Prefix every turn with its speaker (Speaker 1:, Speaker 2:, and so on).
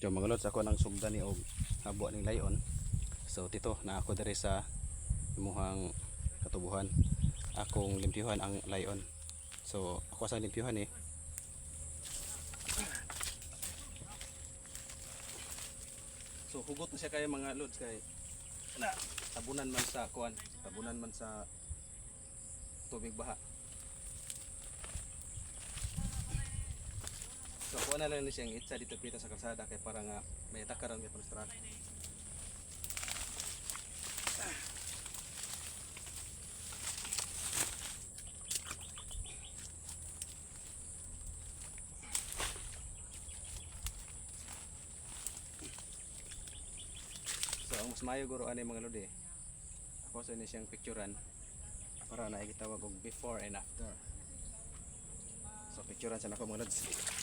Speaker 1: Yung mga lods, ako nang sugdan ni og habo ning layon. So dito na ako diri sa imuhang katubuhan. Akong limpyuhan ang layon. So ako sa limpyuhan eh. So hugot na siya kay mga lods kay na tabunan man sa kuan, tabunan man sa tubig baha. So kuha na lang ni siyang itsa dito pita sa kalsada kay para nga may takaran may pang-truck. So ang mas mayo guro ani mga lodi. Ako sa ini siyang picturean para na gitawag og before and after. So picturean sa nako mga lods.